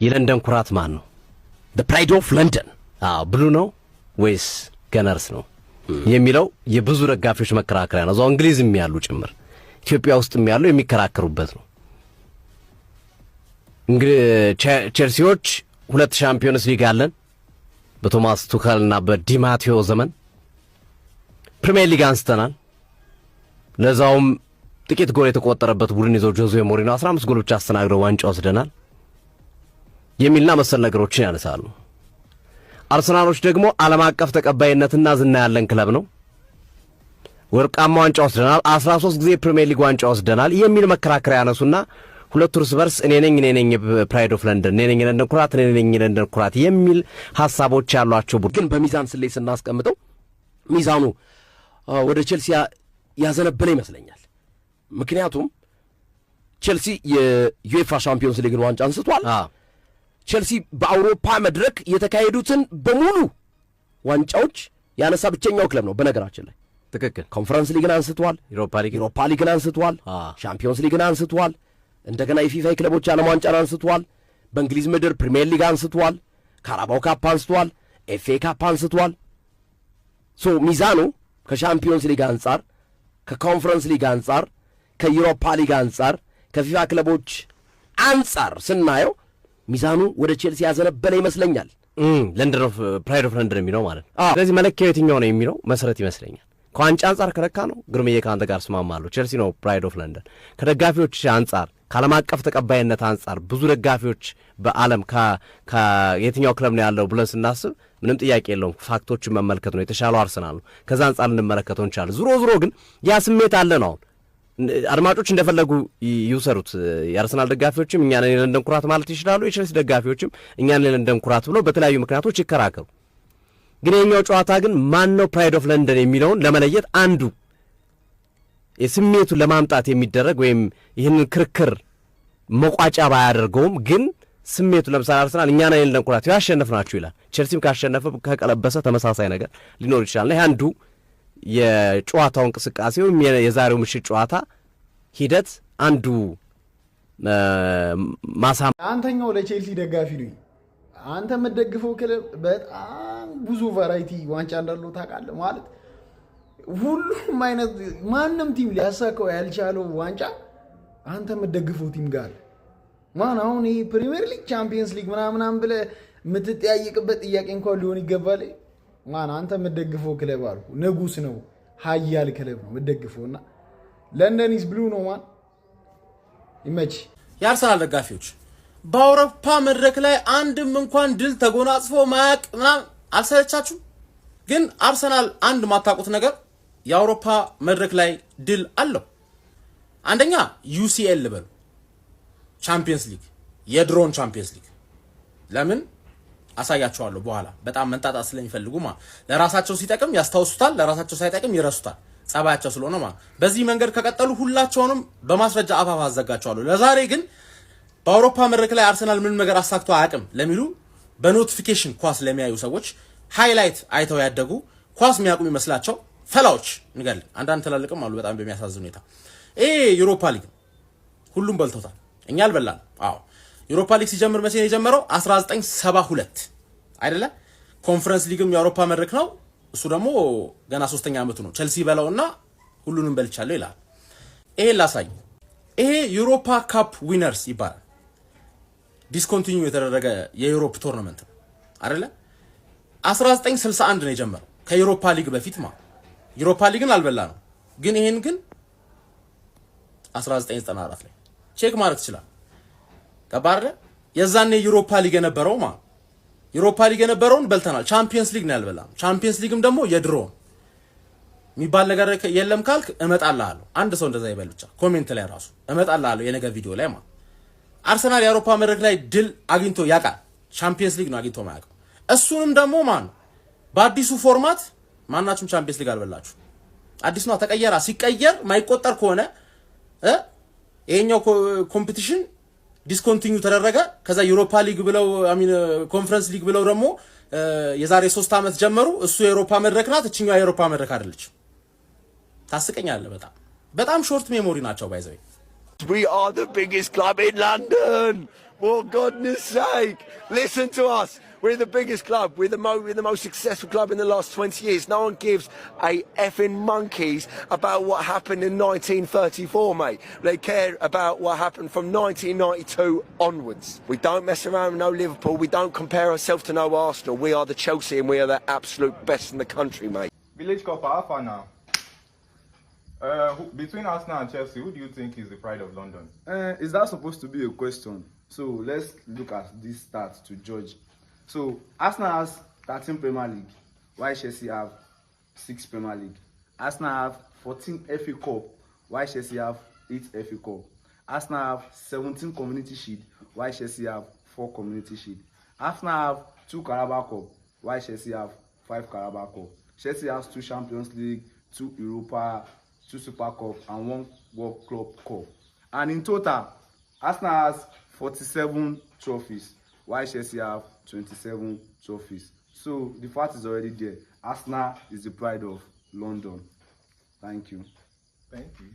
የለንደን ኩራት ማን ነው? the pride of London ብሉ ነው ወይስ ገነርስ ነው የሚለው የብዙ ደጋፊዎች መከራከሪያ ነው። እዛው እንግሊዝም ያሉ ጭምር ኢትዮጵያ ውስጥም ያሉ የሚከራከሩበት ነው። እንግዲህ ቼልሲዎች 2 ሻምፒዮንስ ሊግ አለን በቶማስ ቱኸልና በዲማቴዮ ዘመን። ፕሪሚየር ሊግ አንስተናል፣ ለዛውም ጥቂት ጎል የተቆጠረበት ቡድን ይዞ ጆዜ ሞሪኖ 15 ጎሎች አስተናግደው ዋንጫ ወስደናል የሚልና መሰል ነገሮችን ያነሳሉ። አርሰናሎች ደግሞ ዓለም አቀፍ ተቀባይነትና ዝና ያለን ክለብ ነው፣ ወርቃማ ዋንጫ ወስደናል፣ 13 ጊዜ ፕሪሚየር ሊግ ዋንጫ ወስደናል የሚል መከራከሪያ ያነሱና ሁለቱ እርስ በርስ እኔ ነኝ ፕራይድ ኦፍ ለንደን፣ እኔ ነኝ ለንደን ኩራት፣ እኔ ነኝ ለንደን ኩራት የሚል ሐሳቦች ያሏቸው ቡድን ግን በሚዛን ስሌት ስናስቀምጠው ሚዛኑ ወደ ቼልሲ ያዘነበለ ይመስለኛል። ምክንያቱም ቼልሲ የዩኤፋ ሻምፒዮንስ ሊግን ዋንጫ አንስቷል። ቼልሲ በአውሮፓ መድረክ የተካሄዱትን በሙሉ ዋንጫዎች ያነሳ ብቸኛው ክለብ ነው። በነገራችን ላይ ትክክል። ኮንፈረንስ ሊግን አንስቷል፣ ዩሮፓ ሊግን አንስቷል፣ ሻምፒዮንስ ሊግን አንስቷል፣ እንደገና የፊፋ ክለቦች ዓለም ዋንጫን አንስቷል፣ በእንግሊዝ ምድር ፕሪሚየር ሊግ አንስቷል፣ ካራባው ካፕ አንስቷል፣ ኤፍኤ ካፕ አንስቷል። ሶ ሚዛኑ ከሻምፒዮንስ ሊግ አንጻር፣ ከኮንፈረንስ ሊግ አንጻር፣ ከዩሮፓ ሊግ አንጻር፣ ከፊፋ ክለቦች አንጻር ስናየው ሚዛኑ ወደ ቼልሲ ያዘነበለ ይመስለኛል። ለንደን ኦፍ ፕራይድ ኦፍ ለንደን የሚለው ማለት ነው። ስለዚህ መለኪያው የትኛው ነው የሚለው መሰረት ይመስለኛል። ከዋንጫ አንጻር ከረካ ነው ግርምዬ ከአንተ ጋር ስማማለሁ። ቼልሲ ነው ፕራይድ ኦፍ ለንደን። ከደጋፊዎች አንጻር፣ ከዓለም አቀፍ ተቀባይነት አንጻር ብዙ ደጋፊዎች በዓለም የትኛው ክለብ ነው ያለው ብለን ስናስብ ምንም ጥያቄ የለውም ፋክቶችን መመልከት ነው የተሻለው አርሰናል ነው። ከዛ አንጻር ልንመለከተው እንችላለን። ዙሮ ግን ያ ስሜት አለ ነው። አድማጮች እንደፈለጉ ይውሰሩት። የአርሰናል ደጋፊዎችም እኛን የለንደን ኩራት ማለት ይችላሉ፣ የቼልሲ ደጋፊዎችም እኛን የለንደን ኩራት ብለው በተለያዩ ምክንያቶች ይከራከሩ። ግን የኛው ጨዋታ ግን ማን ነው ፕራይድ ኦፍ ለንደን የሚለውን ለመለየት አንዱ የስሜቱን ለማምጣት የሚደረግ ወይም ይህንን ክርክር መቋጫ ባያደርገውም ግን ስሜቱ ለምሳሌ አርሰናል እኛን የለንደን ኩራት ያሸነፍናችሁ ይላል። ቼልሲም ካሸነፈ ከቀለበሰ ተመሳሳይ ነገር ሊኖር ይችላል። ይሄ አንዱ የጨዋታው እንቅስቃሴ ወይም የዛሬው ምሽት ጨዋታ ሂደት አንዱ አንተኛው ለቼልሲ ደጋፊ ነው። አንተ የምትደግፈው ክለብ በጣም ብዙ ቫራይቲ ዋንጫ እንዳለው ታውቃለህ። ማለት ሁሉም አይነት ማንም ቲም ሊያሳካው ያልቻለው ዋንጫ አንተ የምትደግፈው ቲም ጋር ማን አሁን ይሄ ፕሪሚየር ሊግ ቻምፒየንስ ሊግ ምናምን ብለህ የምትጠያየቅበት ጥያቄ እንኳን ሊሆን ይገባል። ማን አንተ የምትደግፈው ክለብ አልኩ ንጉስ ነው፣ ሀያል ክለብ ነው የምትደግፈውና ለንደን ኢዝ ብሉ ነው። ማን ይመች የአርሰናል ደጋፊዎች በአውሮፓ መድረክ ላይ አንድም እንኳን ድል ተጎናጽፎ ማያቅ ምናምን አልሰለቻችሁ? ግን አርሰናል አንድ ማታውቁት ነገር የአውሮፓ መድረክ ላይ ድል አለው። አንደኛ ዩሲኤል በሉ ቻምፒየንስ ሊግ፣ የድሮን ቻምፒየንስ ሊግ። ለምን አሳያቸዋለሁ በኋላ። በጣም መንጣጣት ስለሚፈልጉ ለራሳቸው ሲጠቅም ያስታውሱታል፣ ለራሳቸው ሳይጠቅም ይረሱታል። ጸባያቸው ስለሆነ በዚህ መንገድ ከቀጠሉ ሁላቸውንም በማስረጃ አፋፍ አዘጋቸዋለሁ። ለዛሬ ግን በአውሮፓ መድረክ ላይ አርሰናል ምንም ነገር አሳክቶ አያውቅም ለሚሉ በኖቲፊኬሽን ኳስ ለሚያዩ ሰዎች ሃይላይት አይተው ያደጉ ኳስ የሚያውቁ ይመስላቸው ፈላዎች ንገል አንዳንድ ተላልቅም አሉ በጣም በሚያሳዝን ሁኔታ። ዩሮፓ ሊግ ሁሉም በልቶታል፣ እኛ አልበላን። ዩሮፓ ሊግ ሲጀምር መቼ ነው የጀመረው? 1972 አይደለ? ኮንፈረንስ ሊግም የአውሮፓ መድረክ ነው። እሱ ደግሞ ገና 3ኛ ዓመቱ ነው። ቼልሲ በላውና ሁሉንም በልቻለሁ ይላል። ይሄ ላሳይ። ይሄ ዩሮፓ ካፕ ዊነርስ ይባላል። ዲስኮንቲኒው የተደረገ የዩሮፕ ቶርናመንት ነው አይደለ? 1961 ነው የጀመረው ከዩሮፓ ሊግ በፊት ዩሮፓ ሊግን አልበላ ነው። ግን ይሄን ግን 1994 ላይ ቼክ ማድረግ ይችላል። ከባረ የዛኔ ዩሮፓ ሊግ የነበረው ዩሮፓ ሊግ የነበረውን በልተናል። ቻምፒየንስ ሊግ ነው ያልበላም። ቻምፒየንስ ሊግም ደግሞ የድሮ የሚባል ነገር የለም ካልክ እመጣልሃለሁ። አንድ ሰው እንደዛ ይበል ብቻ ኮሜንት ላይ ራሱ እመጣልሃለሁ የነገ ቪዲዮ ላይ አርሰናል የአውሮፓ መድረክ ላይ ድል አግኝቶ ያውቃል። ቻምፒየንስ ሊግ ነው አግኝቶ ማያውቀው። እሱንም ደግሞ በአዲሱ ፎርማት ማናችሁም ቻምፒየንስ ሊግ አልበላችሁ። አዲስ ነው ተቀየራ። ሲቀየር ማይቆጠር ከሆነ ይሄኛው ኮምፒቲሽን ዲስኮንቲኒው ተደረገ። ከዛ ዩሮፓ ሊግ ብለው ኮንፈረንስ ሊግ ብለው ደግሞ የዛሬ 3 ዓመት ጀመሩ። እሱ የአውሮፓ መድረክ ናት፣ እቺኛው የአውሮፓ መድረክ አይደለች። ታስቀኛለህ። በጣም ሾርት ሜሞሪ ናቸው ባይዘው። We are the biggest club in London. For goodness sake, listen to us. We're the biggest club. We're the most successful club in the last 20 years. No one gives a effing monkeys about what happened in 1934, mate. They care about what happened from 1992 onwards. We don't mess around with no Liverpool. We don't compare ourselves to no Arsenal. We are the Chelsea and we are the absolute best in the country, mate. Village Cup, how far now? Between Arsenal and Chelsea, who do you think is the pride of London? Is that supposed to be a question? So let's look at these stats to judge. So Arsenal has 13 Premier League, while Chelsea have 6 Premier League. Arsenal have 14 FA Cup, while Chelsea have 8 FA Cup. Arsenal have 17 Community Shield, while Chelsea have 4 Community Shield. Arsenal have 2 Carabao Cup, while Chelsea have 5 Carabao Cup. Chelsea has 2 Champions League, 2 Europa, 2 Super Cup, and 1 World Club Cup. And in total, Arsenal has 47 trophies, while Chelsea have 27 trophies. So the fact is already there. Arsenal is the pride of London. Thank you. Thank you.